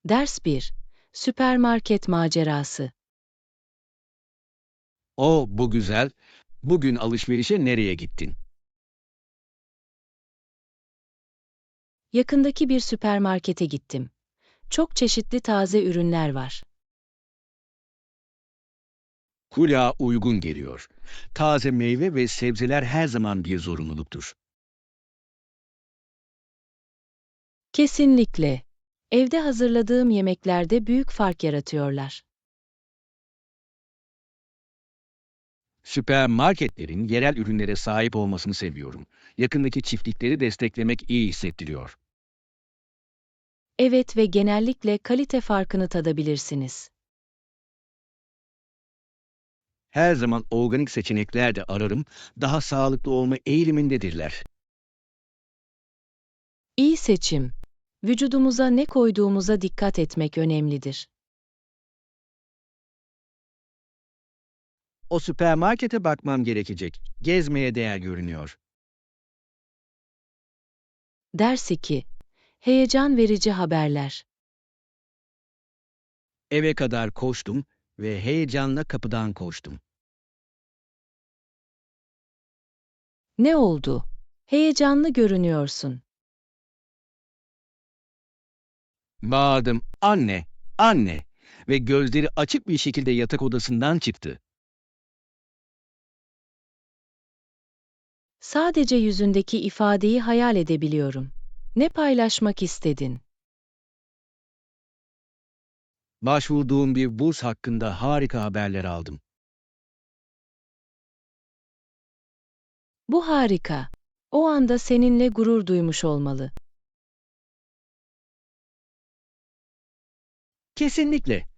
Ders 1. Süpermarket macerası. Bu güzel. Bugün alışverişe nereye gittin? Yakındaki bir süpermarkete gittim. Çok çeşitli taze ürünler var. Kulağa uygun geliyor. Taze meyve ve sebzeler her zaman bir zorunluluktur. Kesinlikle. Evde hazırladığım yemeklerde büyük fark yaratıyorlar. Süpermarketlerin yerel ürünlere sahip olmasını seviyorum. Yakındaki çiftlikleri desteklemek iyi hissettiriyor. Evet ve genellikle kalite farkını tadabilirsiniz. Her zaman organik seçenekler de ararım, daha sağlıklı olma eğilimindedirler. İyi seçim. Vücudumuza ne koyduğumuza dikkat etmek önemlidir. O süpermarkete bakmam gerekecek. Gezmeye değer görünüyor. Ders 2. Heyecan verici haberler. Eve kadar koştum ve heyecanla kapıdan koştum. Ne oldu? Heyecanlı görünüyorsun. Bağırdım, anne, anne ve gözleri açık bir şekilde yatak odasından çıktı. Sadece yüzündeki ifadeyi hayal edebiliyorum. Ne paylaşmak istedin? Başvurduğum bir burs hakkında harika haberler aldım. Bu harika. O anda seninle gurur duymuş olmalı. Kesinlikle.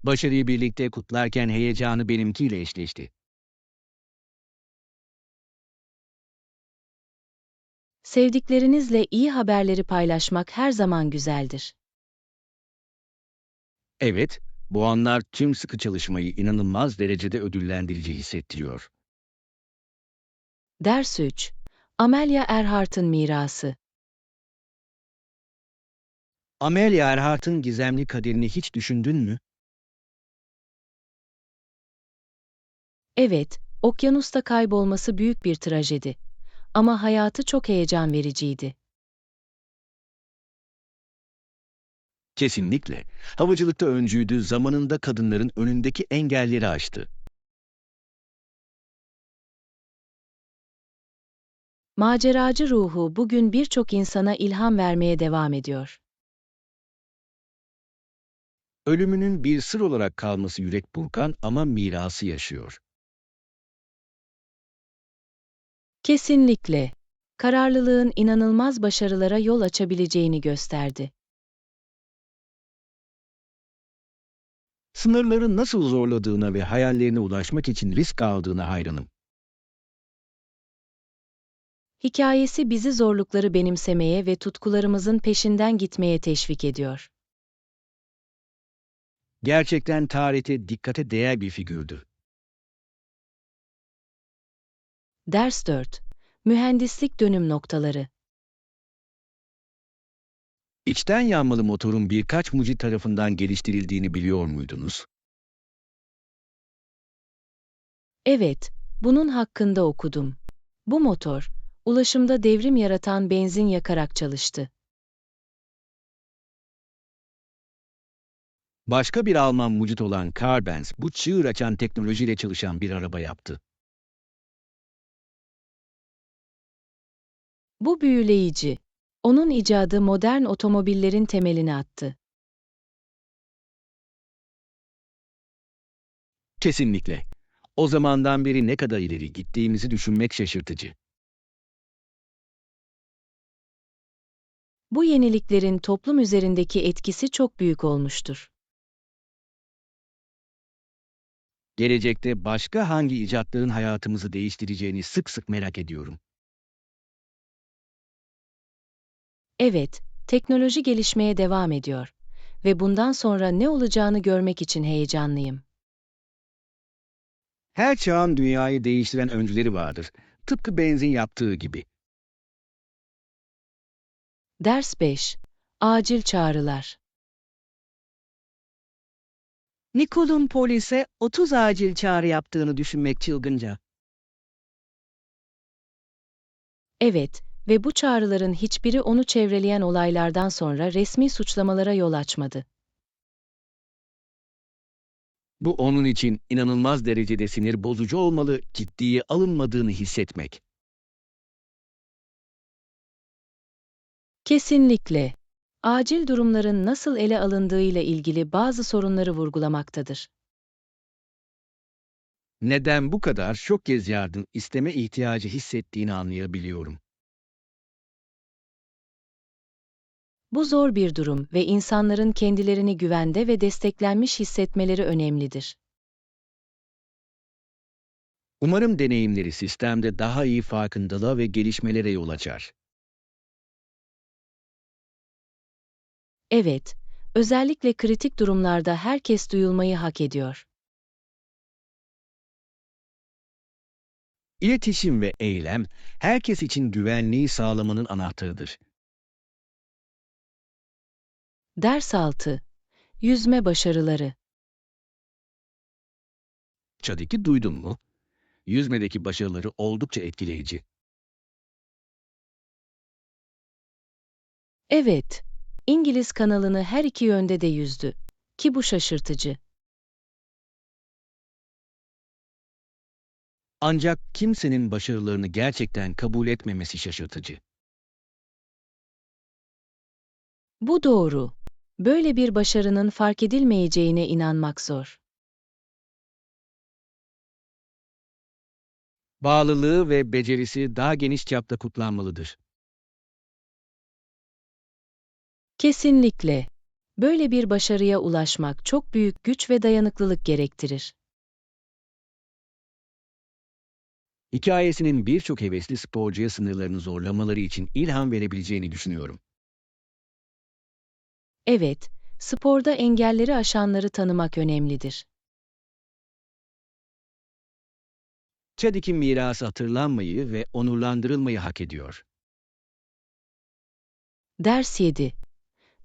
Başarıyı birlikte kutlarken heyecanı benimkiyle eşleşti. Sevdiklerinizle iyi haberleri paylaşmak her zaman güzeldir. Evet, bu anlar tüm sıkı çalışmayı inanılmaz derecede ödüllendirici hissettiriyor. Ders 3. Amelia Earhart'ın mirası. Amelia Earhart'ın gizemli kaderini hiç düşündün mü? Evet, okyanusta kaybolması büyük bir trajedi. Ama hayatı çok heyecan vericiydi. Kesinlikle. Havacılıkta öncüydü, zamanında kadınların önündeki engelleri aştı. Maceracı ruhu bugün birçok insana ilham vermeye devam ediyor. Ölümünün bir sır olarak kalması yürek burkan ama mirası yaşıyor. Kesinlikle. Kararlılığın inanılmaz başarılara yol açabileceğini gösterdi. Sınırları nasıl zorladığına ve hayallerine ulaşmak için risk aldığına hayranım. Hikayesi bizi zorlukları benimsemeye ve tutkularımızın peşinden gitmeye teşvik ediyor. Gerçekten tarihte dikkate değer bir figürdü. Ders 4. Mühendislik dönüm noktaları. İçten yanmalı motorun birkaç mucit tarafından geliştirildiğini biliyor muydunuz? Evet, bunun hakkında okudum. Bu motor, ulaşımda devrim yaratan benzin yakarak çalıştı. Başka bir Alman mucit olan Karl Benz, bu çığır açan teknolojiyle çalışan bir araba yaptı. Bu büyüleyici. Onun icadı modern otomobillerin temelini attı. Kesinlikle. O zamandan beri ne kadar ileri gittiğimizi düşünmek şaşırtıcı. Bu yeniliklerin toplum üzerindeki etkisi çok büyük olmuştur. Gelecekte başka hangi icatların hayatımızı değiştireceğini sık sık merak ediyorum. Evet, teknoloji gelişmeye devam ediyor ve bundan sonra ne olacağını görmek için heyecanlıyım. Her çağın dünyayı değiştiren öncüleri vardır. Tıpkı benzin yaptığı gibi. Ders 5. Acil çağrılar. Nicole'un polise 30 acil çağrı yaptığını düşünmek çılgınca. Evet ve bu çağrıların hiçbiri onu çevreleyen olaylardan sonra resmi suçlamalara yol açmadı. Bu onun için inanılmaz derecede sinir bozucu olmalı, ciddiye alınmadığını hissetmek. Kesinlikle. Acil durumların nasıl ele alındığıyla ilgili bazı sorunları vurgulamaktadır. Neden bu kadar çok kez yardım isteme ihtiyacı hissettiğini anlayabiliyorum. Bu zor bir durum ve insanların kendilerini güvende ve desteklenmiş hissetmeleri önemlidir. Umarım deneyimleri sistemde daha iyi farkındalığa ve gelişmelere yol açar. Evet, özellikle kritik durumlarda herkes duyulmayı hak ediyor. İletişim ve eylem herkes için güvenliği sağlamanın anahtarıdır. Ders 6. Yüzme başarıları. Çadik'i duydun mu? Yüzmedeki başarıları oldukça etkileyici. Evet, İngiliz kanalını her iki yönde de yüzdü. Ki bu şaşırtıcı. Ancak kimsenin başarılarını gerçekten kabul etmemesi şaşırtıcı. Bu doğru. Böyle bir başarının fark edilmeyeceğine inanmak zor. Bağlılığı ve becerisi daha geniş çapta kutlanmalıdır. Kesinlikle. Böyle bir başarıya ulaşmak çok büyük güç ve dayanıklılık gerektirir. Hikayesinin birçok hevesli sporcuya sınırlarını zorlamaları için ilham verebileceğini düşünüyorum. Evet, sporda engelleri aşanları tanımak önemlidir. Chadwick'in mirası hatırlanmayı ve onurlandırılmayı hak ediyor. Ders 7.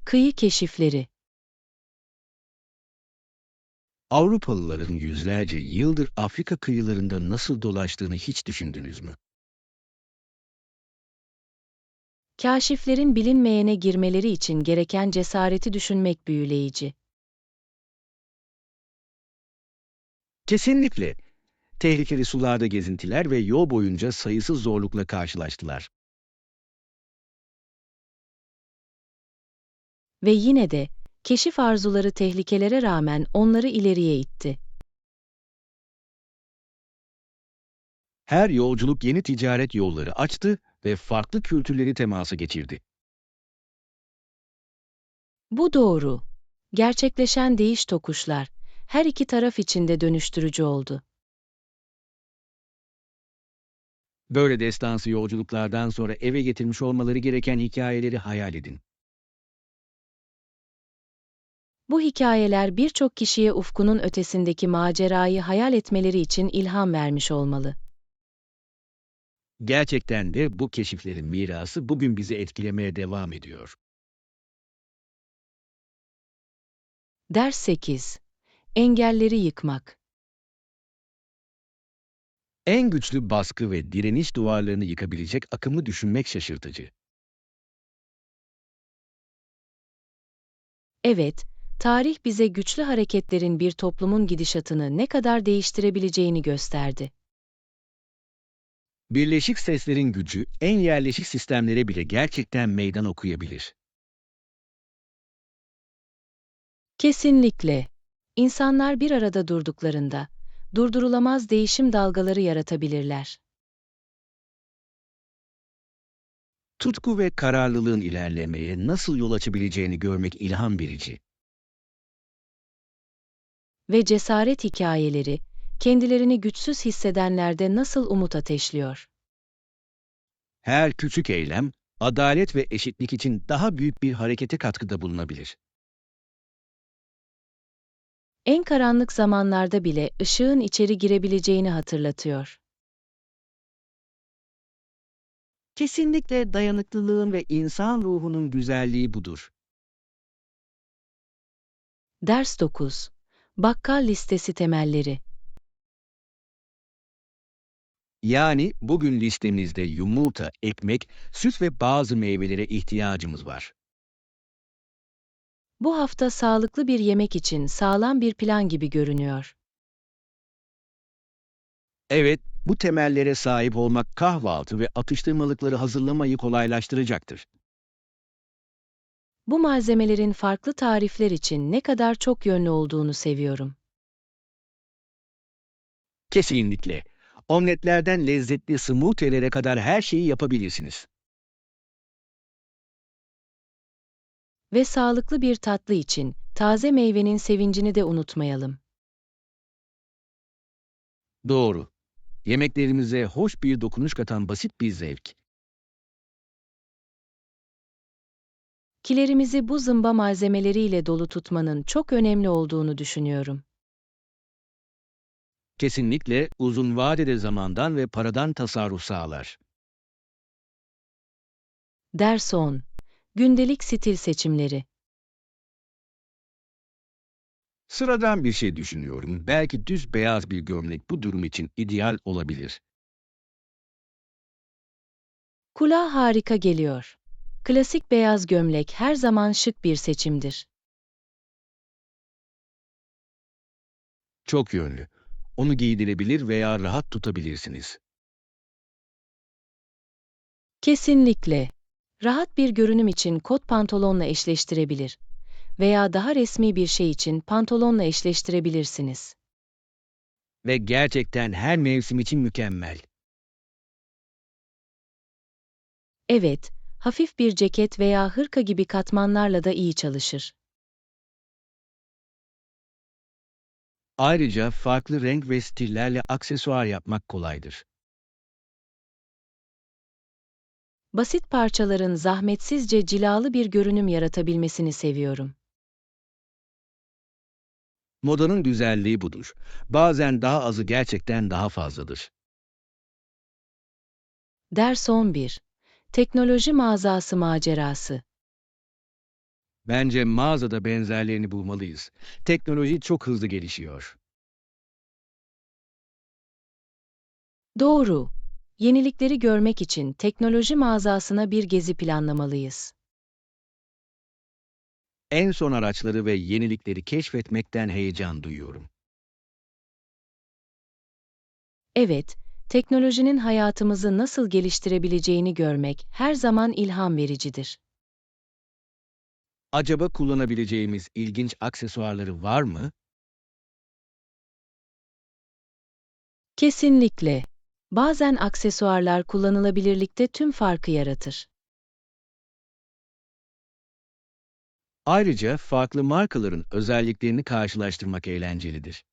Kıyı keşifleri. Avrupalıların yüzlerce yıldır Afrika kıyılarında nasıl dolaştığını hiç düşündünüz mü? Kaşiflerin bilinmeyene girmeleri için gereken cesareti düşünmek büyüleyici. Kesinlikle. Tehlikeli sularda gezintiler ve yol boyunca sayısız zorlukla karşılaştılar. Ve yine de, keşif arzuları tehlikelere rağmen onları ileriye itti. Her yolculuk yeni ticaret yolları açtı ve farklı kültürleri temasa geçirdi. Bu doğru. Gerçekleşen değiş tokuşlar, her iki taraf için de dönüştürücü oldu. Böyle destansı yolculuklardan sonra eve getirmiş olmaları gereken hikayeleri hayal edin. Bu hikayeler birçok kişiye ufkunun ötesindeki macerayı hayal etmeleri için ilham vermiş olmalı. Gerçekten de bu keşiflerin mirası bugün bizi etkilemeye devam ediyor. Ders 8. Engelleri yıkmak. En güçlü baskı ve direniş duvarlarını yıkabilecek akımı düşünmek şaşırtıcı. Evet, tarih bize güçlü hareketlerin bir toplumun gidişatını ne kadar değiştirebileceğini gösterdi. Birleşik seslerin gücü en yerleşik sistemlere bile gerçekten meydan okuyabilir. Kesinlikle. İnsanlar bir arada durduklarında, durdurulamaz değişim dalgaları yaratabilirler. Tutku ve kararlılığın ilerlemeye nasıl yol açabileceğini görmek ilham verici. Ve cesaret hikayeleri, kendilerini güçsüz hissedenlerde nasıl umut ateşliyor. Her küçük eylem, adalet ve eşitlik için daha büyük bir harekete katkıda bulunabilir. En karanlık zamanlarda bile ışığın içeri girebileceğini hatırlatıyor. Kesinlikle dayanıklılığın ve insan ruhunun güzelliği budur. Ders 9. Bakkal listesi temelleri. Yani bugün listemizde yumurta, ekmek, süt ve bazı meyvelere ihtiyacımız var. Bu hafta sağlıklı bir yemek için sağlam bir plan gibi görünüyor. Evet, bu temellere sahip olmak kahvaltı ve atıştırmalıkları hazırlamayı kolaylaştıracaktır. Bu malzemelerin farklı tarifler için ne kadar çok yönlü olduğunu seviyorum. Kesinlikle. Omletlerden lezzetli smoothie'lere kadar her şeyi yapabilirsiniz. Ve sağlıklı bir tatlı için taze meyvenin sevincini de unutmayalım. Doğru. Yemeklerimize hoş bir dokunuş katan basit bir zevk. Kilerimizi bu zımba malzemeleriyle dolu tutmanın çok önemli olduğunu düşünüyorum. Kesinlikle uzun vadede zamandan ve paradan tasarruf sağlar. Ders 10. Gündelik stil seçimleri. Sıradan bir şey düşünüyorum. Belki düz beyaz bir gömlek bu durum için ideal olabilir. Kulağa harika geliyor. Klasik beyaz gömlek her zaman şık bir seçimdir. Çok yönlü. Onu giydirebilir veya rahat tutabilirsiniz. Kesinlikle. Rahat bir görünüm için kot pantolonla eşleştirebilir veya daha resmi bir şey için pantolonla eşleştirebilirsiniz. Ve gerçekten her mevsim için mükemmel. Evet, hafif bir ceket veya hırka gibi katmanlarla da iyi çalışır. Ayrıca farklı renk ve stillerle aksesuar yapmak kolaydır. Basit parçaların zahmetsizce cilalı bir görünüm yaratabilmesini seviyorum. Modanın güzelliği budur. Bazen daha azı gerçekten daha fazladır. Ders 11. Teknoloji mağazası macerası. Bence mağazada benzerlerini bulmalıyız. Teknoloji çok hızlı gelişiyor. Doğru. Yenilikleri görmek için teknoloji mağazasına bir gezi planlamalıyız. En son araçları ve yenilikleri keşfetmekten heyecan duyuyorum. Evet, teknolojinin hayatımızı nasıl geliştirebileceğini görmek her zaman ilham vericidir. Acaba kullanabileceğimiz ilginç aksesuarları var mı? Kesinlikle. Bazen aksesuarlar kullanılabilirlikte tüm farkı yaratır. Ayrıca farklı markaların özelliklerini karşılaştırmak eğlencelidir.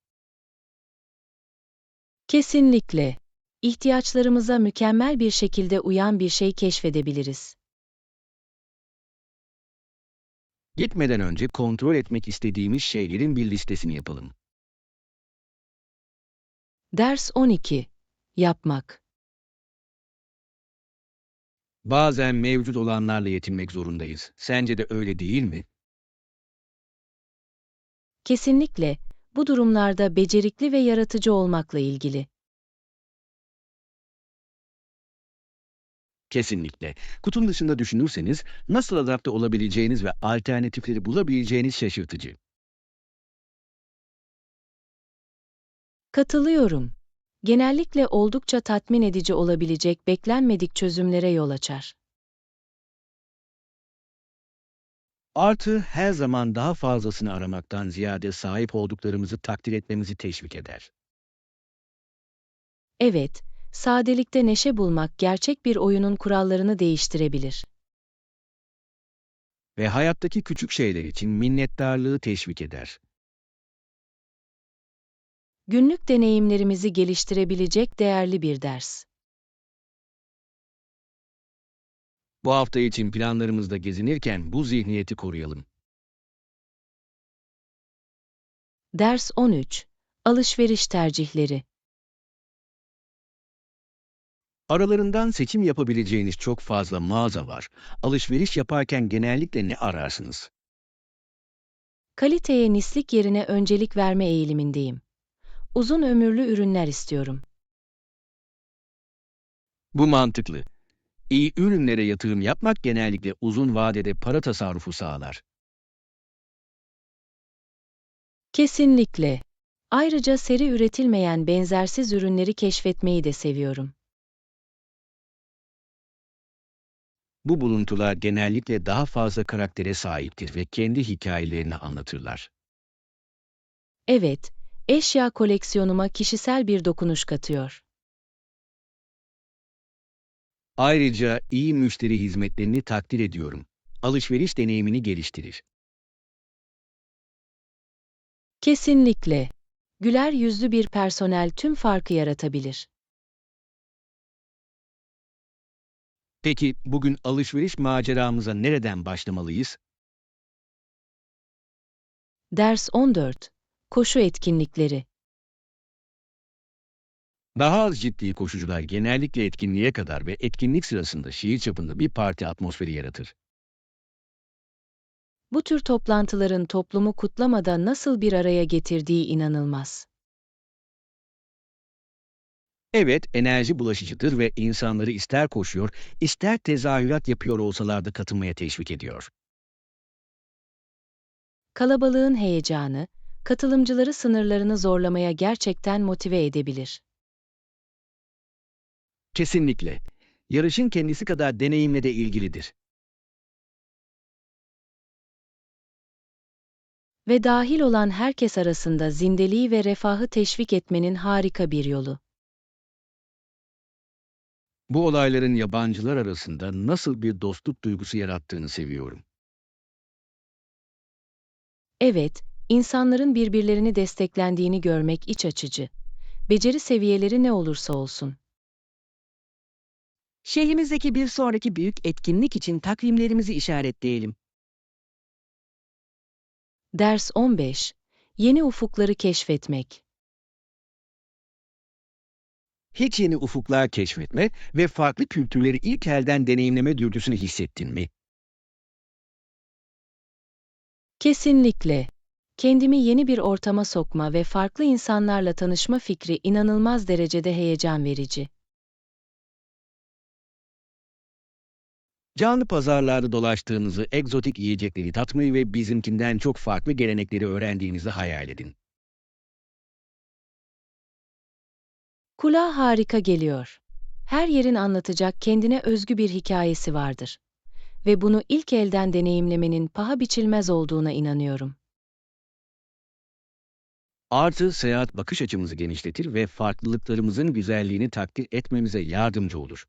Kesinlikle. İhtiyaçlarımıza mükemmel bir şekilde uyan bir şey keşfedebiliriz. Gitmeden önce kontrol etmek istediğimiz şeylerin bir listesini yapalım. Ders 12. Yapmak. Bazen mevcut olanlarla yetinmek zorundayız. Sence de öyle değil mi? Kesinlikle, bu durumlarda becerikli ve yaratıcı olmakla ilgili. Kesinlikle. Kutunun dışında düşünürseniz nasıl adapte olabileceğiniz ve alternatifleri bulabileceğiniz şaşırtıcı. Katılıyorum. Genellikle oldukça tatmin edici olabilecek beklenmedik çözümlere yol açar. Artı her zaman daha fazlasını aramaktan ziyade sahip olduklarımızı takdir etmemizi teşvik eder. Evet, sadelikte neşe bulmak gerçek bir oyunun kurallarını değiştirebilir. Ve hayattaki küçük şeyler için minnettarlığı teşvik eder. Günlük deneyimlerimizi geliştirebilecek değerli bir ders. Bu hafta için planlarımızda gezinirken bu zihniyeti koruyalım. Ders 13. Alışveriş tercihleri. Aralarından seçim yapabileceğiniz çok fazla mağaza var. Alışveriş yaparken genellikle ne ararsınız? Kaliteye nislik yerine öncelik verme eğilimindeyim. Uzun ömürlü ürünler istiyorum. Bu mantıklı. İyi ürünlere yatırım yapmak genellikle uzun vadede para tasarrufu sağlar. Kesinlikle. Ayrıca seri üretilmeyen benzersiz ürünleri keşfetmeyi de seviyorum. Bu buluntular genellikle daha fazla karaktere sahiptir ve kendi hikayelerini anlatırlar. Evet, eşya koleksiyonuma kişisel bir dokunuş katıyor. Ayrıca iyi müşteri hizmetlerini takdir ediyorum. Alışveriş deneyimini geliştirir. Kesinlikle. Güler yüzlü bir personel tüm farkı yaratabilir. Peki bugün alışveriş maceramıza nereden başlamalıyız? Ders 14. Koşu etkinlikleri. Daha az ciddi koşucular genellikle etkinliğe kadar ve etkinlik sırasında şehir çapında bir parti atmosferi yaratır. Bu tür toplantıların toplumu kutlamada nasıl bir araya getirdiği inanılmaz. Evet, enerji bulaşıcıdır ve insanları ister koşuyor, ister tezahürat yapıyor olsalar da katılmaya teşvik ediyor. Kalabalığın heyecanı, katılımcıları sınırlarını zorlamaya gerçekten motive edebilir. Kesinlikle. Yarışın kendisi kadar deneyimle de ilgilidir. Ve dahil olan herkes arasında zindeliği ve refahı teşvik etmenin harika bir yolu. Bu olayların yabancılar arasında nasıl bir dostluk duygusu yarattığını seviyorum. Evet, insanların birbirlerini desteklendiğini görmek iç açıcı. Beceri seviyeleri ne olursa olsun. Şehrimizdeki bir sonraki büyük etkinlik için takvimlerimizi işaretleyelim. Ders 15. Yeni ufukları keşfetmek. Hiç yeni ufuklar keşfetme ve farklı kültürleri ilk elden deneyimleme dürtüsünü hissettin mi? Kesinlikle. Kendimi yeni bir ortama sokma ve farklı insanlarla tanışma fikri inanılmaz derecede heyecan verici. Canlı pazarlarda dolaştığınızı, egzotik yiyecekleri tatmayı ve bizimkinden çok farklı gelenekleri öğrendiğinizi hayal edin. Kulağa harika geliyor. Her yerin anlatacak kendine özgü bir hikayesi vardır. Ve bunu ilk elden deneyimlemenin paha biçilmez olduğuna inanıyorum. Artı seyahat bakış açımızı genişletir ve farklılıklarımızın güzelliğini takdir etmemize yardımcı olur.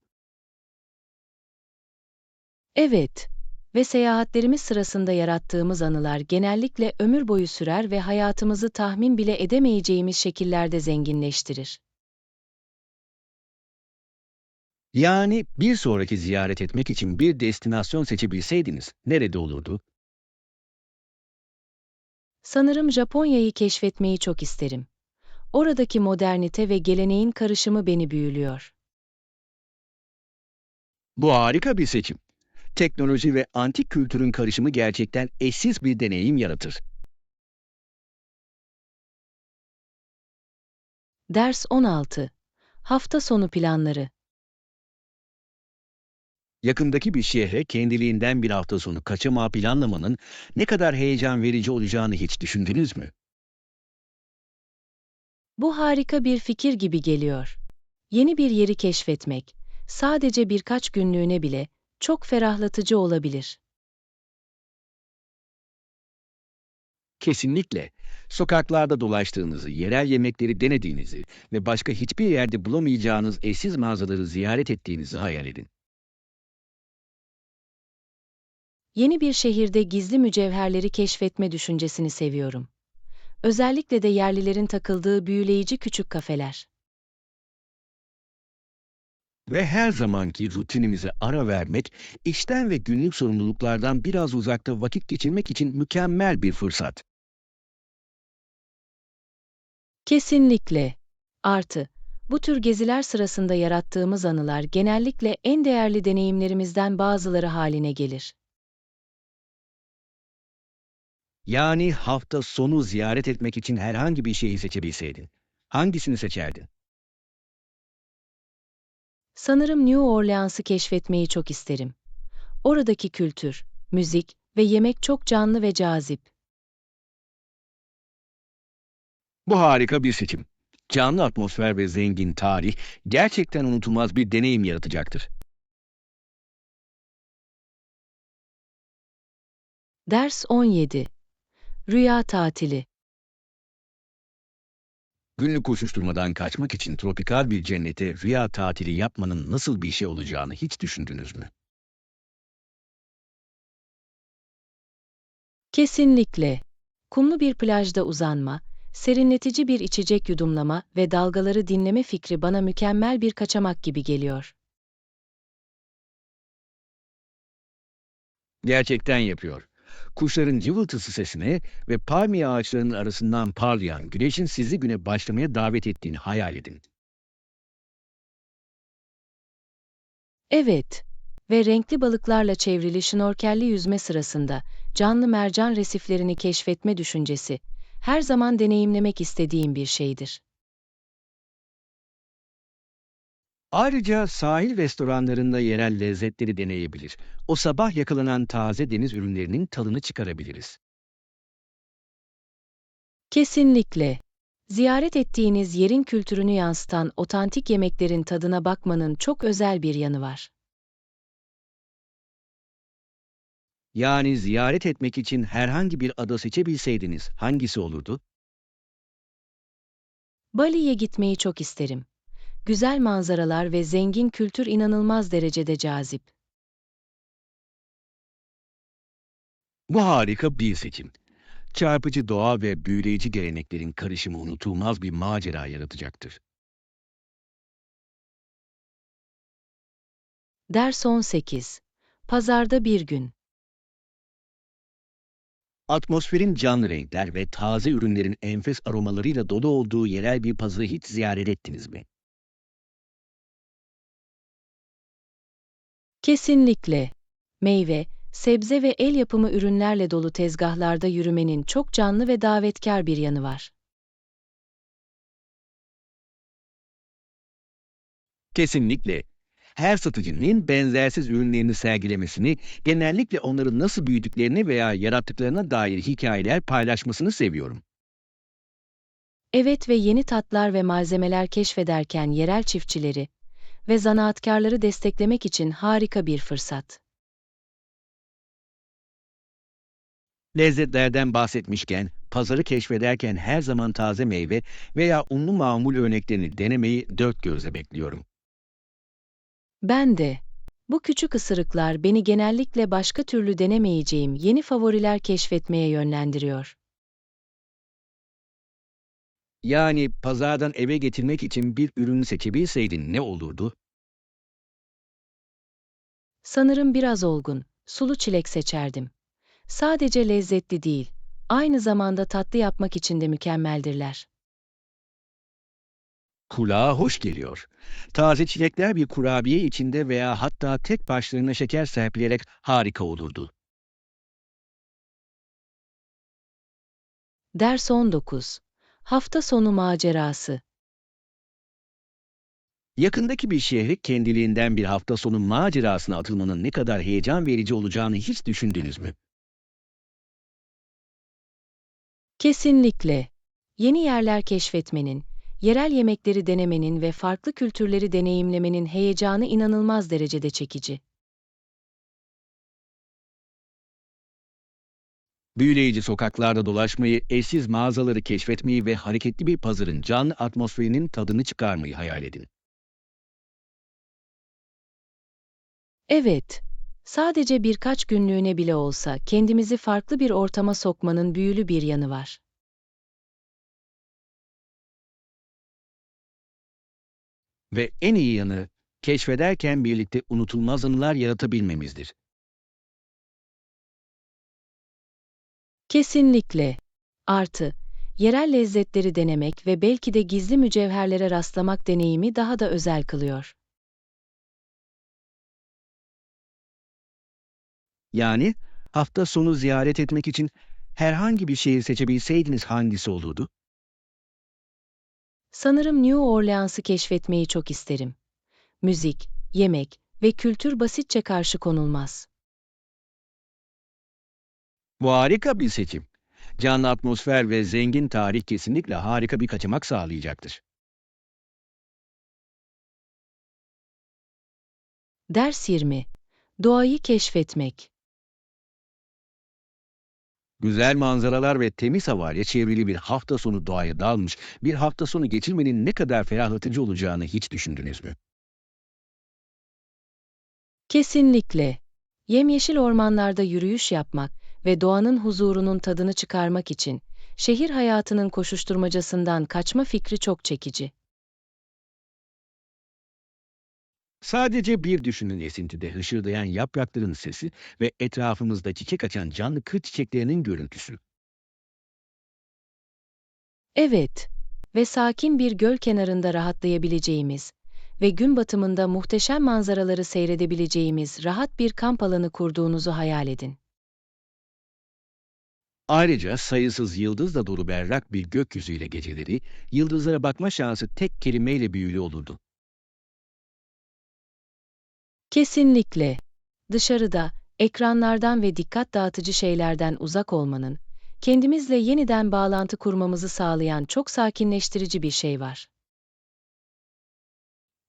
Evet. Ve seyahatlerimiz sırasında yarattığımız anılar genellikle ömür boyu sürer ve hayatımızı tahmin bile edemeyeceğimiz şekillerde zenginleştirir. Yani bir sonraki ziyaret etmek için bir destinasyon seçebilseydiniz nerede olurdu? Sanırım Japonya'yı keşfetmeyi çok isterim. Oradaki modernite ve geleneğin karışımı beni büyülüyor. Bu harika bir seçim. Teknoloji ve antik kültürün karışımı gerçekten eşsiz bir deneyim yaratır. Ders 16. Hafta sonu planları. Yakındaki bir şehre kendiliğinden bir hafta sonu kaçamağı planlamanın ne kadar heyecan verici olacağını hiç düşündünüz mü? Bu harika bir fikir gibi geliyor. Yeni bir yeri keşfetmek, sadece birkaç günlüğüne bile çok ferahlatıcı olabilir. Kesinlikle. Sokaklarda dolaştığınızı, yerel yemekleri denediğinizi ve başka hiçbir yerde bulamayacağınız eşsiz mağazaları ziyaret ettiğinizi hayal edin. Yeni bir şehirde gizli mücevherleri keşfetme düşüncesini seviyorum. Özellikle de yerlilerin takıldığı büyüleyici küçük kafeler. Ve her zamanki rutinimize ara vermek, işten ve günlük sorumluluklardan biraz uzakta vakit geçirmek için mükemmel bir fırsat. Kesinlikle. Artı, bu tür geziler sırasında yarattığımız anılar genellikle en değerli deneyimlerimizden bazıları haline gelir. Yani hafta sonu ziyaret etmek için herhangi bir şeyi seçebilseydin, hangisini seçerdin? Sanırım New Orleans'ı keşfetmeyi çok isterim. Oradaki kültür, müzik ve yemek çok canlı ve cazip. Bu harika bir seçim. Canlı atmosfer ve zengin tarih gerçekten unutulmaz bir deneyim yaratacaktır. Ders 17. Rüya tatili. Günlük koşuşturmadan kaçmak için tropikal bir cennete rüya tatili yapmanın nasıl bir şey olacağını hiç düşündünüz mü? Kesinlikle. Kumlu bir plajda uzanma, serinletici bir içecek yudumlama ve dalgaları dinleme fikri bana mükemmel bir kaçamak gibi geliyor. Gerçekten yapıyor. Kuşların cıvıltısı sesine ve palmiye ağaçlarının arasından parlayan güneşin sizi güne başlamaya davet ettiğini hayal edin. Evet. Ve renkli balıklarla çevrili şnorkelli yüzme sırasında canlı mercan resiflerini keşfetme düşüncesi her zaman deneyimlemek istediğim bir şeydir. Ayrıca sahil restoranlarında yerel lezzetleri deneyebilir. O sabah yakalanan taze deniz ürünlerinin tadını çıkarabiliriz. Kesinlikle. Ziyaret ettiğiniz yerin kültürünü yansıtan otantik yemeklerin tadına bakmanın çok özel bir yanı var. Yani ziyaret etmek için herhangi bir ada seçebilseydiniz hangisi olurdu? Bali'ye gitmeyi çok isterim. Güzel manzaralar ve zengin kültür inanılmaz derecede cazip. Bu harika bir seçim. Çarpıcı doğa ve büyüleyici geleneklerin karışımı unutulmaz bir macera yaratacaktır. Ders 18. Pazarda bir gün. Atmosferin canlı renkler ve taze ürünlerin enfes aromalarıyla dolu olduğu yerel bir pazarı hiç ziyaret ettiniz mi? Kesinlikle. Meyve, sebze ve el yapımı ürünlerle dolu tezgahlarda yürümenin çok canlı ve davetkar bir yanı var. Kesinlikle. Her satıcının benzersiz ürünlerini sergilemesini, genellikle onların nasıl büyüdüklerini veya yarattıklarına dair hikayeler paylaşmasını seviyorum. Evet ve yeni tatlar ve malzemeler keşfederken yerel çiftçileri ve zanaatkarları desteklemek için harika bir fırsat. Lezzetlerden bahsetmişken, pazarı keşfederken her zaman taze meyve veya unlu mamul örneklerini denemeyi dört gözle bekliyorum. Ben de. Bu küçük ısırıklar beni genellikle başka türlü denemeyeceğim yeni favoriler keşfetmeye yönlendiriyor. Yani pazardan eve getirmek için bir ürünü seçebilseydin ne olurdu? Sanırım biraz olgun, sulu çilek seçerdim. Sadece lezzetli değil, aynı zamanda tatlı yapmak için de mükemmeldirler. Kulağa hoş geliyor. Taze çilekler bir kurabiye içinde veya hatta tek başlarına şeker serpilerek harika olurdu. Ders 19. Hafta sonu macerası. Yakındaki bir şehri kendiliğinden bir hafta sonu macerasına atılmanın ne kadar heyecan verici olacağını hiç düşündünüz mü? Kesinlikle. Yeni yerler keşfetmenin, yerel yemekleri denemenin ve farklı kültürleri deneyimlemenin heyecanı inanılmaz derecede çekici. Büyüleyici sokaklarda dolaşmayı, eşsiz mağazaları keşfetmeyi ve hareketli bir pazarın canlı atmosferinin tadını çıkarmayı hayal edin. Evet, sadece birkaç günlüğüne bile olsa kendimizi farklı bir ortama sokmanın büyülü bir yanı var. Ve en iyi yanı, keşfederken birlikte unutulmaz anılar yaratabilmemizdir. Kesinlikle. Artı, yerel lezzetleri denemek ve belki de gizli mücevherlere rastlamak deneyimi daha da özel kılıyor. Yani hafta sonu ziyaret etmek için Herhangi bir şehir seçebilseydiniz hangisi olurdu? Sanırım New Orleans'ı keşfetmeyi çok isterim. Müzik, yemek ve kültür basitçe karşı konulmaz. Bu harika bir seçim. Canlı atmosfer ve zengin tarih kesinlikle harika bir kaçamak sağlayacaktır. Ders 20. Doğayı keşfetmek. Güzel manzaralar ve temiz havayla çevrili bir hafta sonu doğaya dalmış bir hafta sonu geçirmenin ne kadar ferahlatıcı olacağını hiç düşündünüz mü? Kesinlikle. Yemyeşil ormanlarda yürüyüş yapmak ve doğanın huzurunun tadını çıkarmak için şehir hayatının koşuşturmacasından kaçma fikri çok çekici. Sadece bir düşünün esintide hışırdayan yaprakların sesi ve etrafımızda çiçek açan canlı kır çiçeklerinin görüntüsü. Evet, ve sakin bir göl kenarında rahatlayabileceğimiz ve gün batımında muhteşem manzaraları seyredebileceğimiz rahat bir kamp alanı kurduğunuzu hayal edin. Ayrıca sayısız yıldızla dolu berrak bir gökyüzüyle geceleri, yıldızlara bakma şansı tek kelimeyle büyülü olurdu. Kesinlikle. Dışarıda, ekranlardan ve dikkat dağıtıcı şeylerden uzak olmanın, kendimizle yeniden bağlantı kurmamızı sağlayan çok sakinleştirici bir şey var.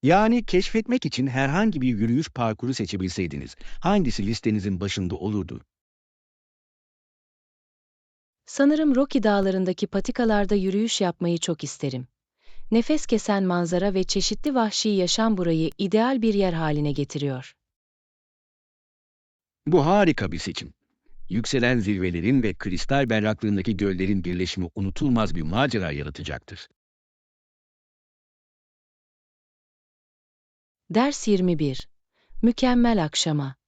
Yani keşfetmek için herhangi bir yürüyüş parkuru seçebilseydiniz, hangisi listenizin başında olurdu? Sanırım Rocky Dağları'ndaki patikalarda yürüyüş yapmayı çok isterim. Nefes kesen manzara ve çeşitli vahşi yaşam burayı ideal bir yer haline getiriyor. Bu harika bir seçim. Yükselen zirvelerin ve kristal berraklığındaki göllerin birleşimi unutulmaz bir macera yaratacaktır. Ders 21. Mükemmel akşama.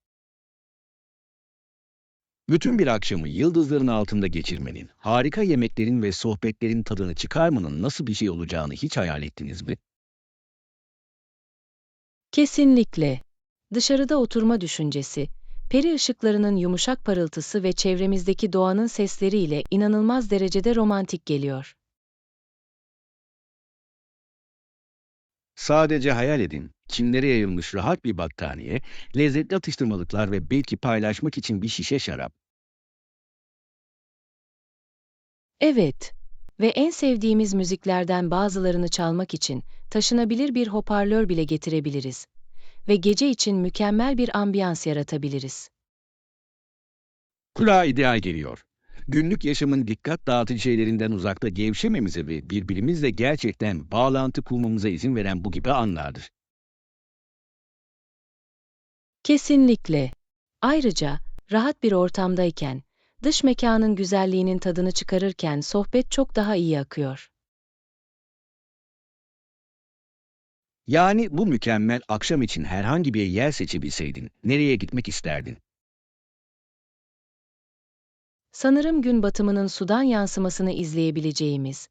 Bütün bir akşamı yıldızların altında geçirmenin, harika yemeklerin ve sohbetlerin tadını çıkarmanın nasıl bir şey olacağını hiç hayal ettiniz mi? Kesinlikle. Dışarıda oturma düşüncesi, peri ışıklarının yumuşak parıltısı ve çevremizdeki doğanın sesleriyle inanılmaz derecede romantik geliyor. Sadece hayal edin, çimlere yayılmış rahat bir battaniye, lezzetli atıştırmalıklar ve belki paylaşmak için bir şişe şarap. Evet, ve en sevdiğimiz müziklerden bazılarını çalmak için taşınabilir bir hoparlör bile getirebiliriz ve gece için mükemmel bir ambiyans yaratabiliriz. Kulağa ideal geliyor. Günlük yaşamın dikkat dağıtıcı şeylerinden uzakta gevşememize ve birbirimizle gerçekten bağlantı kurmamıza izin veren bu gibi anlardır. Kesinlikle. Ayrıca, rahat bir ortamdayken, dış mekanın güzelliğinin tadını çıkarırken sohbet çok daha iyi akıyor. Yani bu mükemmel akşam için herhangi bir yer seçebilseydin, nereye gitmek isterdin? Sanırım gün batımının sudan yansımasını izleyebileceğimiz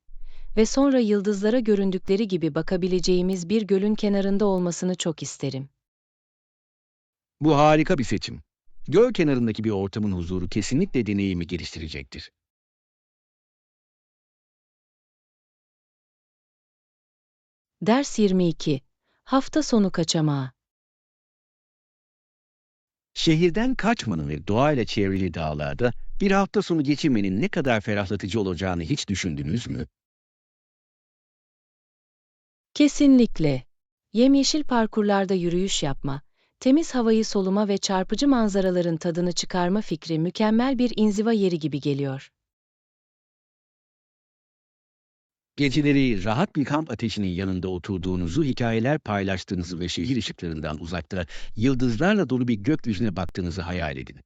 ve sonra yıldızlara göründükleri gibi bakabileceğimiz bir gölün kenarında olmasını çok isterim. Bu harika bir seçim. Göl kenarındaki bir ortamın huzuru kesinlikle deneyimi geliştirecektir. Ders 22. Hafta sonu kaçamağı. Şehirden kaçmanın ve doğayla çevrili dağlarda bir hafta sonu geçirmenin ne kadar ferahlatıcı olacağını hiç düşündünüz mü? Kesinlikle. Yemyeşil parkurlarda yürüyüş yapma, temiz havayı soluma ve çarpıcı manzaraların tadını çıkarma fikri mükemmel bir inziva yeri gibi geliyor. Geceleri rahat bir kamp ateşinin yanında oturduğunuzu, hikayeler paylaştığınızı ve şehir ışıklarından uzakta yıldızlarla dolu bir gökyüzüne baktığınızı hayal edin.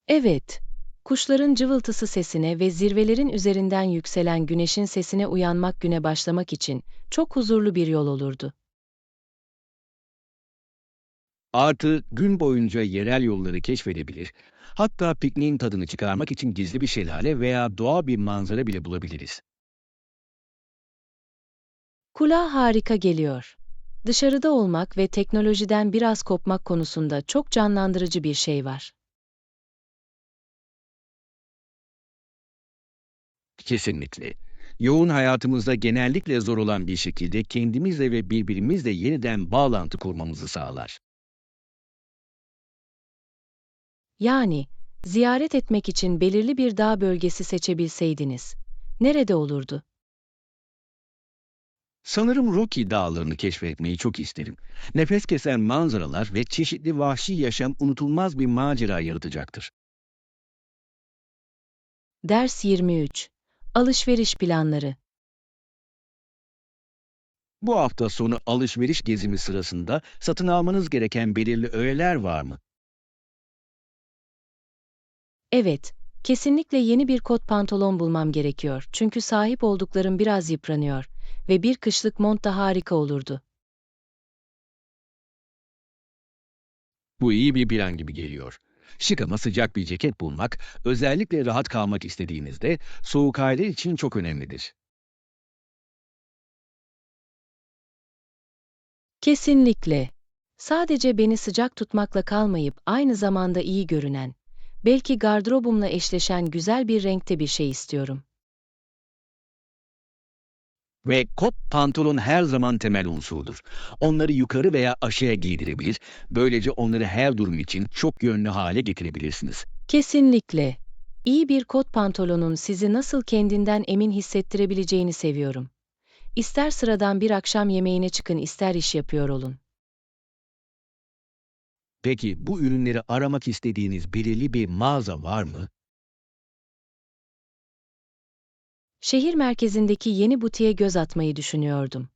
Evet, kuşların cıvıltısı sesine ve zirvelerin üzerinden yükselen güneşin sesine uyanmak güne başlamak için çok huzurlu bir yol olurdu. Artı gün boyunca yerel yolları keşfedebilir, hatta pikniğin tadını çıkarmak için gizli bir şelale veya doğal bir manzara bile bulabiliriz. Kulağa harika geliyor. Dışarıda olmak ve teknolojiden biraz kopmak konusunda çok canlandırıcı bir şey var. Kesinlikle. Yoğun hayatımızda genellikle zor olan bir şekilde kendimizle ve birbirimizle yeniden bağlantı kurmamızı sağlar. Yani, ziyaret etmek için belirli bir dağ bölgesi seçebilseydiniz, nerede olurdu? Sanırım Rocky Dağları'nı keşfetmeyi çok isterim. Nefes kesen manzaralar ve çeşitli vahşi yaşam unutulmaz bir macera yaratacaktır. Ders 23. Alışveriş planları. Bu hafta sonu alışveriş gezimi sırasında satın almanız gereken belirli öğeler var mı? Evet, kesinlikle yeni bir kot pantolon bulmam gerekiyor çünkü sahip olduklarım biraz yıpranıyor ve bir kışlık mont da harika olurdu. Bu iyi bir plan gibi geliyor. Şık ama sıcak bir ceket bulmak, özellikle rahat kalmak istediğinizde soğuk aylar için çok önemlidir. Kesinlikle. Sadece beni sıcak tutmakla kalmayıp aynı zamanda iyi görünen, belki gardırobumla eşleşen güzel bir renkte bir şey istiyorum. Ve kot pantolon her zaman temel unsurdur. Onları yukarı veya aşağıya giydirebilir, böylece onları her durum için çok yönlü hale getirebilirsiniz. Kesinlikle. İyi bir kot pantolonun sizi nasıl kendinden emin hissettirebileceğini seviyorum. İster sıradan bir akşam yemeğine çıkın, ister iş yapıyor olun. Peki bu ürünleri aramak istediğiniz belirli bir mağaza var mı? Şehir merkezindeki yeni butiğe göz atmayı düşünüyordum.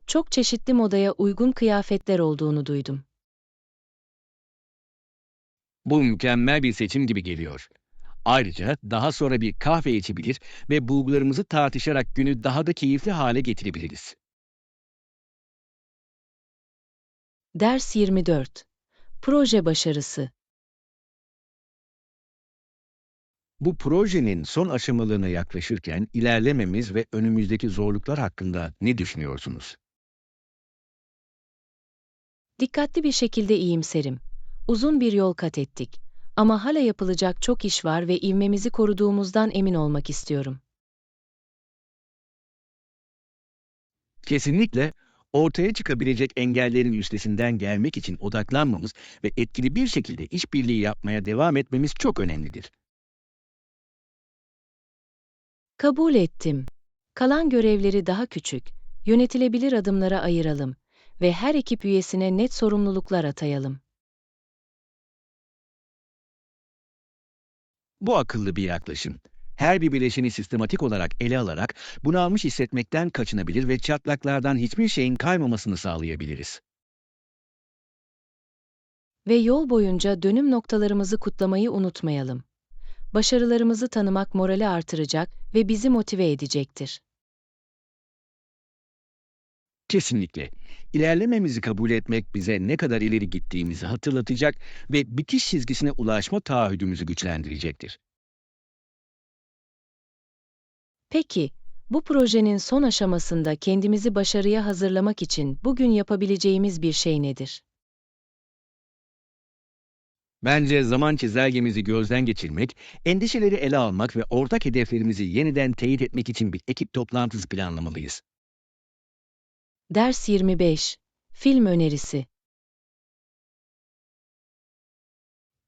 Çok çeşitli modaya uygun kıyafetler olduğunu duydum. Bu mükemmel bir seçim gibi geliyor. Ayrıca daha sonra bir kahve içebilir ve bulgularımızı tartışarak günü daha da keyifli hale getirebiliriz. Ders 24. Proje başarısı. Bu projenin son aşamalarına yaklaşırken ilerlememiz ve önümüzdeki zorluklar hakkında ne düşünüyorsunuz? Dikkatli bir şekilde iyimserim. Uzun bir yol kat ettik. Ama hala yapılacak çok iş var ve ivmemizi koruduğumuzdan emin olmak istiyorum. Kesinlikle ortaya çıkabilecek engellerin üstesinden gelmek için odaklanmamız ve etkili bir şekilde işbirliği yapmaya devam etmemiz çok önemlidir. Kabul ettim. Kalan görevleri daha küçük, yönetilebilir adımlara ayıralım ve her ekip üyesine net sorumluluklar atayalım. Bu akıllı bir yaklaşım. Her bir bileşeni sistematik olarak ele alarak bunalmış hissetmekten kaçınabilir ve çatlaklardan hiçbir şeyin kaymamasını sağlayabiliriz. Ve yol boyunca dönüm noktalarımızı kutlamayı unutmayalım. Başarılarımızı tanımak morali artıracak ve bizi motive edecektir. Kesinlikle. İlerlememizi kabul etmek bize ne kadar ileri gittiğimizi hatırlatacak ve bitiş çizgisine ulaşma taahhüdümüzü güçlendirecektir. Peki, bu projenin son aşamasında kendimizi başarıya hazırlamak için bugün yapabileceğimiz bir şey nedir? Bence zaman çizelgemizi gözden geçirmek, endişeleri ele almak ve ortak hedeflerimizi yeniden teyit etmek için bir ekip toplantısı planlamalıyız. Ders 25. Film önerisi.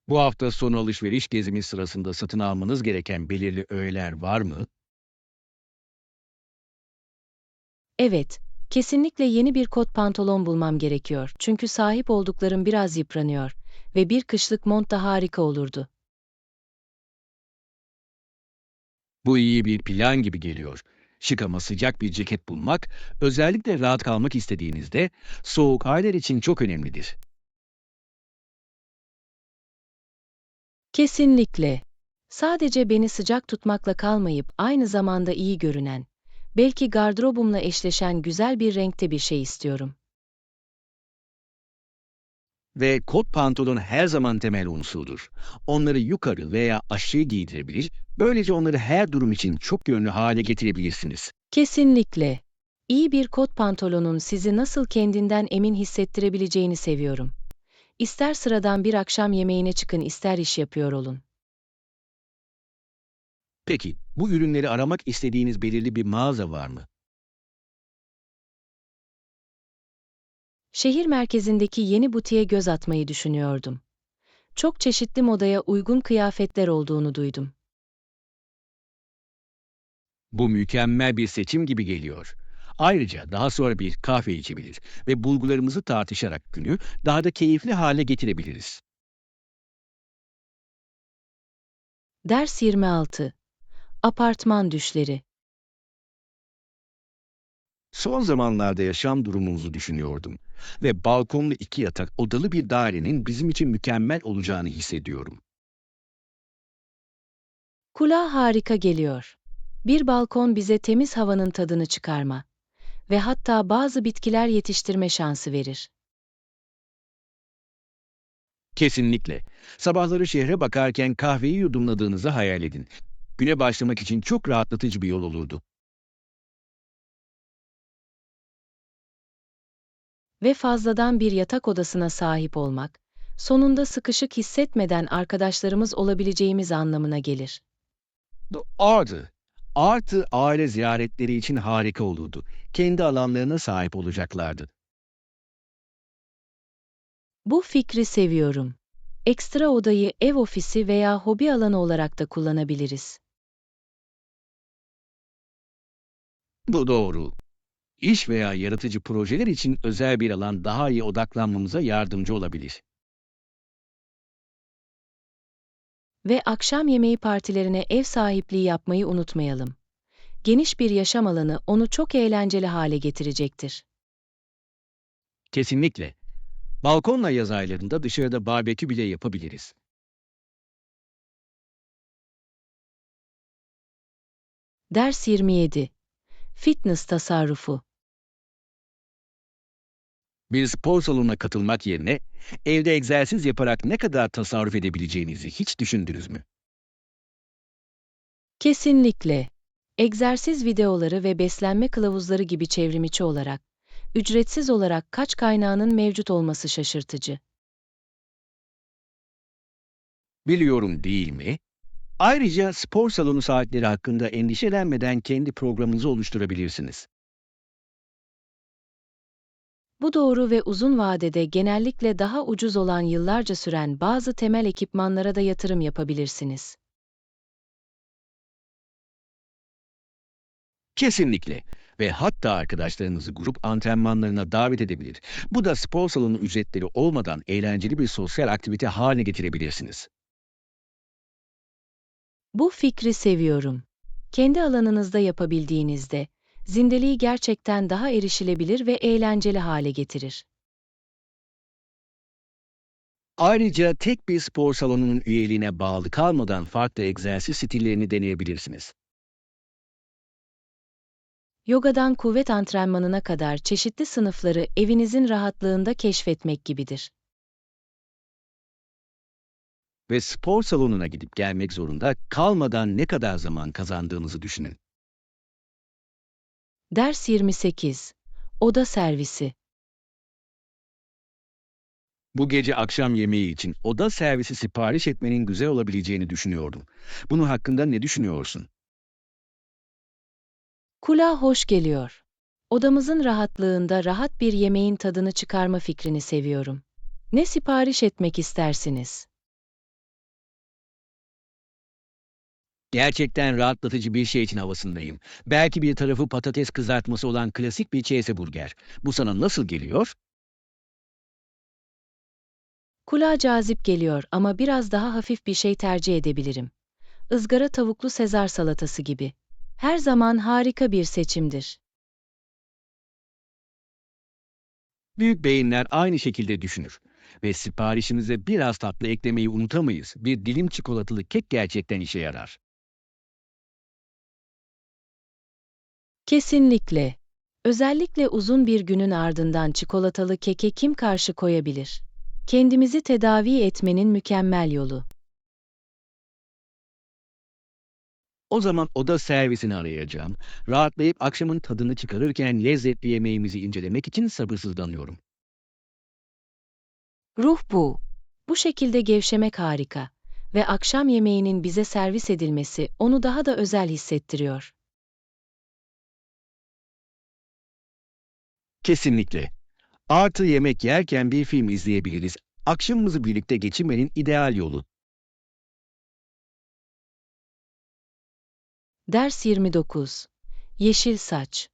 Bu hafta sonu alışveriş gezimiz sırasında satın almanız gereken belirli öğeler var mı? Evet, kesinlikle yeni bir kot pantolon bulmam gerekiyor çünkü sahip olduklarım biraz yıpranıyor ve bir kışlık mont da harika olurdu. Bu iyi bir plan gibi geliyor. Şık ama sıcak bir ceket bulmak, özellikle rahat kalmak istediğinizde soğuk aylar için çok önemlidir. Kesinlikle. Sadece beni sıcak tutmakla kalmayıp aynı zamanda iyi görünen, belki gardırobumla eşleşen güzel bir renkte bir şey istiyorum. Ve kot pantolon her zaman temel unsurdur. Onları yukarı veya aşağı giydirebilir, böylece onları her durum için çok yönlü hale getirebilirsiniz. Kesinlikle. İyi bir kot pantolonun sizi nasıl kendinden emin hissettirebileceğini seviyorum. İster sıradan bir akşam yemeğine çıkın, ister iş yapıyor olun. Peki, bu ürünleri aramak istediğiniz belirli bir mağaza var mı? Şehir merkezindeki yeni butiğe göz atmayı düşünüyordum. Çok çeşitli modaya uygun kıyafetler olduğunu duydum. Bu mükemmel bir seçim gibi geliyor. Ayrıca daha sonra bir kahve içebilir ve bulgularımızı tartışarak günü daha da keyifli hale getirebiliriz. Ders 26. Apartman düşleri. Son zamanlarda yaşam durumumuzu düşünüyordum ve balkonlu 2 yatak odalı bir dairenin bizim için mükemmel olacağını hissediyorum. Kulağa harika geliyor. Bir balkon bize temiz havanın tadını çıkarma ve hatta bazı bitkiler yetiştirme şansı verir. Kesinlikle. Sabahları şehre bakarken kahveyi yudumladığınızı hayal edin. Güne başlamak için çok rahatlatıcı bir yol olurdu. Ve fazladan bir yatak odasına sahip olmak, sonunda sıkışık hissetmeden arkadaşlarımız olabileceğimiz anlamına gelir. Artı aile ziyaretleri için harika olurdu. Kendi alanlarına sahip olacaklardı. Bu fikri seviyorum. Ekstra odayı ev ofisi veya hobi alanı olarak da kullanabiliriz. Bu doğru. İş veya yaratıcı projeler için özel bir alan daha iyi odaklanmamıza yardımcı olabilir. Ve akşam yemeği partilerine ev sahipliği yapmayı unutmayalım. Geniş bir yaşam alanı onu çok eğlenceli hale getirecektir. Kesinlikle. Balkonla yaz aylarında dışarıda barbekü bile yapabiliriz. Ders 27. Fitness tasarrufu. Bir spor salonuna katılmak yerine evde egzersiz yaparak ne kadar tasarruf edebileceğinizi hiç düşündünüz mü? Kesinlikle. Egzersiz videoları ve beslenme kılavuzları gibi çevrimiçi olarak, ücretsiz olarak kaç kaynağının mevcut olması şaşırtıcı. Biliyorum değil mi? Ayrıca spor salonu saatleri hakkında endişelenmeden kendi programınızı oluşturabilirsiniz. Bu doğru ve uzun vadede genellikle daha ucuz olan yıllarca süren bazı temel ekipmanlara da yatırım yapabilirsiniz. Kesinlikle. Ve hatta arkadaşlarınızı grup antrenmanlarına davet edebilir. Bu da spor salonu ücretleri olmadan eğlenceli bir sosyal aktivite haline getirebilirsiniz. Bu fikri seviyorum. Kendi alanınızda yapabildiğinizde, zindeliği gerçekten daha erişilebilir ve eğlenceli hale getirir. Ayrıca tek bir spor salonunun üyeliğine bağlı kalmadan farklı egzersiz stillerini deneyebilirsiniz. Yogadan kuvvet antrenmanına kadar çeşitli sınıfları evinizin rahatlığında keşfetmek gibidir. Ve spor salonuna gidip gelmek zorunda kalmadan ne kadar zaman kazandığınızı düşünün. Ders 28. Oda servisi. Bu gece akşam yemeği için oda servisi sipariş etmenin güzel olabileceğini düşünüyordum. Bunun hakkında ne düşünüyorsun? Kulağa hoş geliyor. Odamızın rahatlığında rahat bir yemeğin tadını çıkarma fikrini seviyorum. Ne sipariş etmek istersiniz? Gerçekten rahatlatıcı bir şey için havasındayım. Belki bir tarafı patates kızartması olan klasik bir cheese burger. Bu sana nasıl geliyor? Kulağa cazip geliyor ama biraz daha hafif bir şey tercih edebilirim. Izgara tavuklu Sezar salatası gibi. Her zaman harika bir seçimdir. Büyük beyinler aynı şekilde düşünür. Ve siparişimize biraz tatlı eklemeyi unutamayız. Bir dilim çikolatalı kek gerçekten işe yarar. Kesinlikle. Özellikle uzun bir günün ardından çikolatalı keke kim karşı koyabilir? Kendimizi tedavi etmenin mükemmel yolu. O zaman oda servisini arayacağım. Rahatlayıp akşamın tadını çıkarırken lezzetli yemeğimizi incelemek için sabırsızlanıyorum. Ruh bu. Bu şekilde gevşemek harika. ve akşam yemeğinin bize servis edilmesi onu daha da özel hissettiriyor. Kesinlikle. Artı yemek yerken bir film izleyebiliriz. Akşamımızı birlikte geçirmenin ideal yolu. Ders 29. Yeşil saç.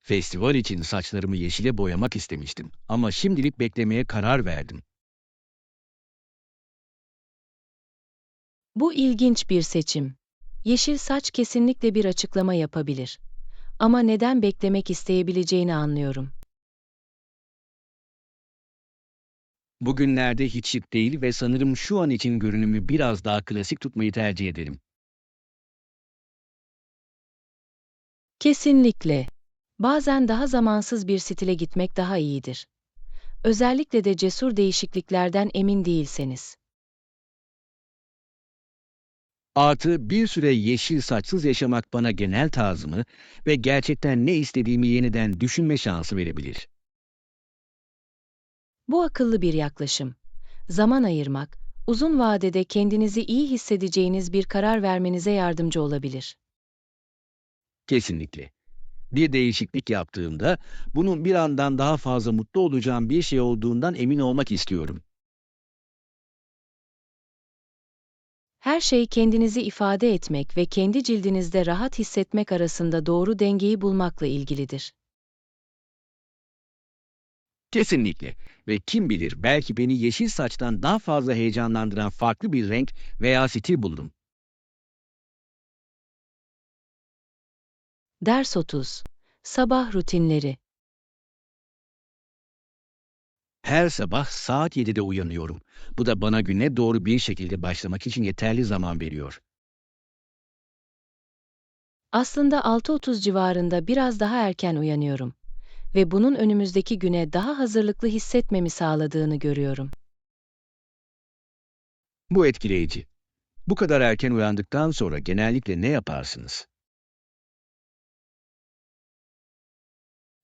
Festival için saçlarımı yeşile boyamak istemiştim ama şimdilik beklemeye karar verdim. Bu ilginç bir seçim. Yeşil saç kesinlikle bir açıklama yapabilir. Ama neden beklemek isteyebileceğini anlıyorum. Bugünlerde hiç şık değil ve sanırım şu an için görünümü biraz daha klasik tutmayı tercih ederim. Kesinlikle. Bazen daha zamansız bir stile gitmek daha iyidir. Özellikle de cesur değişikliklerden emin değilseniz. Artı bir süre yeşil saçsız yaşamak bana genel tarzımı ve gerçekten ne istediğimi yeniden düşünme şansı verebilir. Bu akıllı bir yaklaşım. Zaman ayırmak, uzun vadede kendinizi iyi hissedeceğiniz bir karar vermenize yardımcı olabilir. Kesinlikle. Bir değişiklik yaptığımda bunun bir andan daha fazla mutlu olacağım bir şey olduğundan emin olmak istiyorum. Her şey kendinizi ifade etmek ve kendi cildinizde rahat hissetmek arasında doğru dengeyi bulmakla ilgilidir. Kesinlikle. Ve kim bilir belki beni yeşil saçtan daha fazla heyecanlandıran farklı bir renk veya stil bulurum. Ders 30. Sabah rutinleri. Her sabah saat 7'de uyanıyorum. Bu da bana güne doğru bir şekilde başlamak için yeterli zaman veriyor. Aslında 6:30 civarında biraz daha erken uyanıyorum ve bunun önümüzdeki güne daha hazırlıklı hissetmemi sağladığını görüyorum. Bu etkileyici. Bu kadar erken uyandıktan sonra genellikle ne yaparsınız?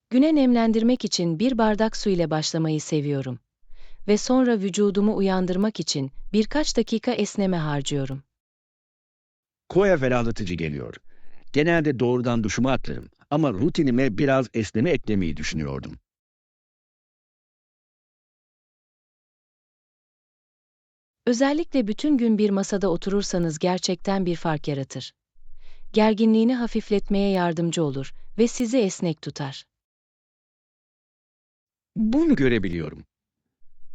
Güne nemlendirmek için bir bardak su ile başlamayı seviyorum ve sonra vücudumu uyandırmak için birkaç dakika esneme harcıyorum. Koya ferahlatıcı geliyor. Genelde doğrudan duşuma atlarım ama rutinime biraz esneme eklemeyi düşünüyordum. Özellikle bütün gün bir masada oturursanız gerçekten bir fark yaratır. Gerginliğini hafifletmeye yardımcı olur ve sizi esnek tutar. Bunu görebiliyorum.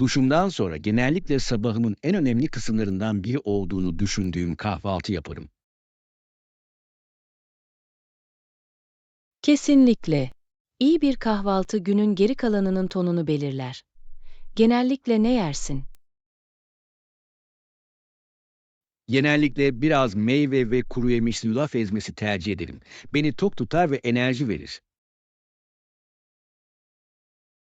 Duşumdan sonra genellikle sabahımın en önemli kısımlarından biri olduğunu düşündüğüm kahvaltı yaparım. Kesinlikle. İyi bir kahvaltı günün geri kalanının tonunu belirler. Genellikle ne yersin? Genellikle biraz meyve ve kuru yemişli yulaf ezmesi tercih ederim. Beni tok tutar ve enerji verir.